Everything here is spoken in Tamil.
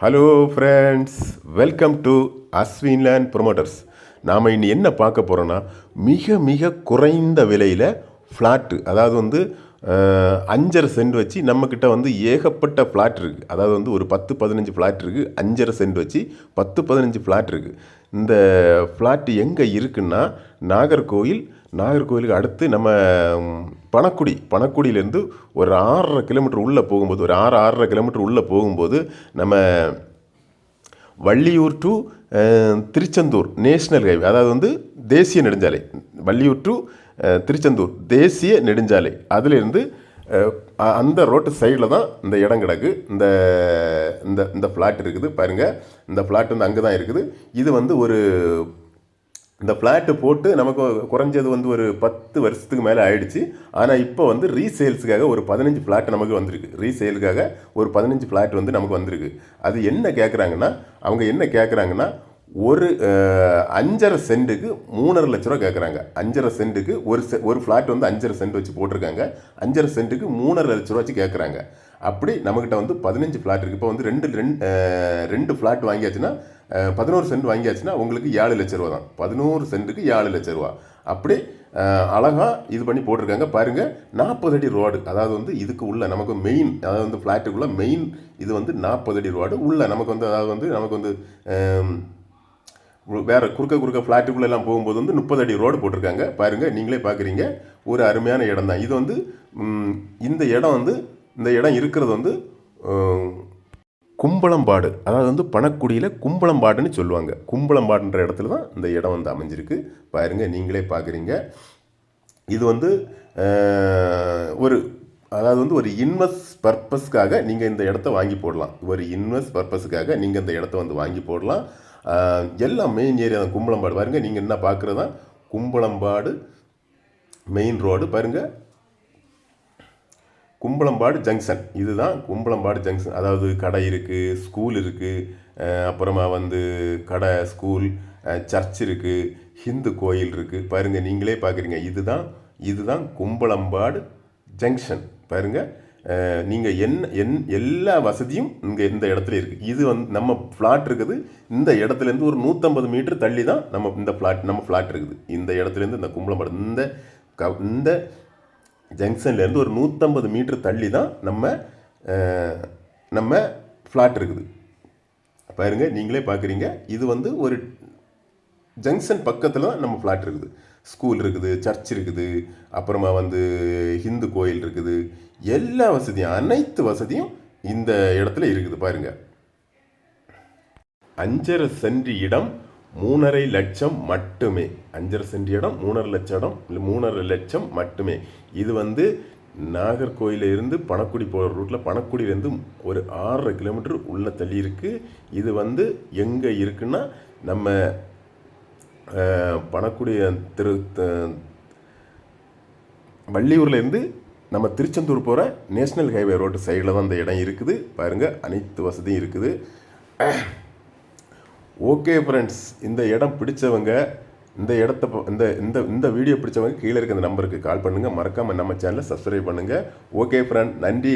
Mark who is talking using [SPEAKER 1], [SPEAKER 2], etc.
[SPEAKER 1] Hello friends, welcome to Ashwinland promoters. நாம் இன்னி என்ன பார்க்க போகிறோன்னா, மிக மிக குறைந்த விலையில் ஃப்ளாட்டு, அதாவது வந்து 5.5 சென்ட் வச்சு நம்மக்கிட்ட வந்து ஏகப்பட்ட ஃப்ளாட் இருக்குது. அதாவது வந்து ஒரு 10-15 ஃப்ளாட் இருக்குது. 5.5 சென்ட் வச்சு 10-15 ஃப்ளாட் இருக்குது. இந்த ஃப்ளாட்டு எங்கே இருக்குன்னா நாகர்கோயிலுக்கு அடுத்து நம்ம பணக்குடியிலேருந்து ஒரு 6.5 கிலோமீட்டர் உள்ளே போகும்போது, ஒரு 6-6.5 கிலோமீட்டர் உள்ளே போகும்போது நம்ம Valliyur to Tiruchendur national highway, அதாவது வந்து தேசிய நெடுஞ்சாலை, வள்ளியூர் டு திருச்செந்தூர் தேசிய நெடுஞ்சாலை, அதிலிருந்து அந்த ரோட்டு சைடில் தான் இந்த இடம் கிடக்கு. இந்த இந்த இந்த ஃப்ளாட் இருக்குது பாருங்கள். இந்த ஃப்ளாட் வந்து அங்கே தான் இருக்குது. இது வந்து இந்த ஃப்ளாட்டு போட்டு நமக்கு குறைஞ்சது வந்து ஒரு 10 வருஷத்துக்கு மேலே ஆயிடுச்சு. ஆனால் இப்போ வந்து ரீசேல்ஸுக்காக ஒரு 15 ஃப்ளாட் நமக்கு வந்திருக்கு. ரீசேலுக்காக ஒரு 15 ஃப்ளாட் வந்து நமக்கு வந்திருக்கு. அது என்ன கேட்குறாங்கன்னா, அவங்க என்ன கேட்குறாங்கன்னா, ஒரு 5.5 சென்ட்டுக்கு 3.5 லட்ச ரூபா கேட்குறாங்க. 5.5 சென்ட்டுக்கு ஒரு ஃப்ளாட் வந்து 5.5 சென்ட் வச்சு போட்டிருக்காங்க. 5.5 சென்ட்டுக்கு 3.5 லட்ச ரூபா வச்சு கேட்குறாங்க. அப்படி நம்மக்கிட்ட வந்து 15 ஃப்ளாட் இருக்குது. இப்போ வந்து ரெண்டு ஃப்ளாட் வாங்கியாச்சுன்னா 11 சென்ட் வாங்கியாச்சுன்னா உங்களுக்கு 7 லட்ச ரூபா தான். 11 சென்ட்டுக்கு 7 லட்ச ரூபா. அப்படி அழகாக இது பண்ணி போட்டிருக்காங்க பாருங்கள். 40 அடி ரோடு, அதாவது வந்து இதுக்கு உள்ள நமக்கு மெயின், அதாவது வந்து ஃப்ளாட்டுக்குள்ள மெயின் இது வந்து 40 அடி ரோடு உள்ள நமக்கு வந்து, அதாவது வந்து நமக்கு வந்து வேறு குறுக்க ஃப்ளாட்டுக்குள்ளெல்லாம் போகும்போது வந்து 30 அடி ரோடு போட்டிருக்காங்க பாருங்கள். நீங்களே பார்க்குறீங்க. ஒரு அருமையான இடம் தான் இது. வந்து இந்த இடம் இருக்கிறது வந்து கும்பளம்பாடு, அதாவது வந்து பணக்குடியில் கும்பளம்பாடுன்னு சொல்லுவாங்க. கும்பளம்பாடுன்ற இடத்துல தான் இந்த இடம் வந்து அமைஞ்சிருக்கு பாருங்கள். நீங்களே பார்க்குறீங்க. இது வந்து அதாவது வந்து ஒரு இன்வெஸ்ட் பர்பஸ்க்காக நீங்கள் இந்த இடத்த வாங்கி போடலாம். ஒரு இன்வெஸ்ட் பர்பஸுக்காக நீங்கள் இந்த இடத்த வந்து வாங்கி போடலாம். எல்லாம் மெயின் ஏரியா தான் கும்பளம்பாடு பாருங்கள். நீங்கள் என்ன பார்க்குறது தான் கும்பளம்பாடு மெயின் ரோடு பாருங்கள். கும்பளம்பாடு ஜங்ஷன், இதுதான் கும்பளம்பாடு ஜங்ஷன். அதாவது கடை இருக்குது, ஸ்கூல் இருக்குது, அப்புறமா வந்து கடை, ஸ்கூல், சர்ச் இருக்குது, ஹிந்து கோயில் இருக்குது பாருங்கள். நீங்களே பார்க்குறீங்க. இதுதான் கும்பளம்பாடு ஜங்ஷன் பாருங்கள். நீங்கள் எல்லா வசதியும் இங்கே இந்த இடத்துல இருக்குது. இது வந்து நம்ம ஃப்ளாட் இருக்குது. இந்த இடத்துலேருந்து ஒரு 150 மீட்டர் தள்ளி தான் நம்ம ஃப்ளாட் இருக்குது. இந்த இடத்துலேருந்து இந்த கும்பளம்பாடு இந்த ஜங்ஷன்லேருந்து ஒரு 150 மீட்டர் தள்ளி தான் நம்ம ஃப்ளாட் இருக்குது பாருங்கள். நீங்களே பார்க்குறீங்க. இது வந்து ஒரு ஜங்ஷன் பக்கத்தில் தான் நம்ம ஃப்ளாட் இருக்குது. ஸ்கூல் இருக்குது, சர்ச் இருக்குது, அப்புறமா வந்து ஹிந்து கோயில் இருக்குது. எல்லா வசதியும், அனைத்து வசதியும் இந்த இடத்துல இருக்குது பாருங்கள். 5.5 சென்ட் இடம் 3.5 லட்சம் மட்டுமே. 5.5 சென்ட் இடம் 3.5 லட்சம் மட்டுமே. இது வந்து நாகர்கோயிலிருந்து பணக்குடி போகிற ரூட்டில், பணக்குடியிலேருந்து ஒரு 6.5 கிலோமீட்டர் உள்ள தள்ளி இருக்குது. இது வந்து எங்கே இருக்குன்னா, நம்ம பணக்குடி வள்ளியூர்லேருந்து நம்ம திருச்செந்தூர் போகிற நேஷ்னல் ஹைவே ரோடு சைடில் தான் இந்த இடம் இருக்குது பாருங்கள். அனைத்து வசதியும் இருக்குது. ஓகே ஃப்ரெண்ட்ஸ், இந்த இடம் பிடிச்சவங்க, இந்த வீடியோ பிடிச்சவங்க கீழே இருக்க இந்த நம்பருக்கு கால் பண்ணுங்கள். மறக்காமல் நம்ம சேனலை சப்ஸ்கிரைப் பண்ணுங்கள். ஓகே ஃப்ரெண்ட், நன்றி.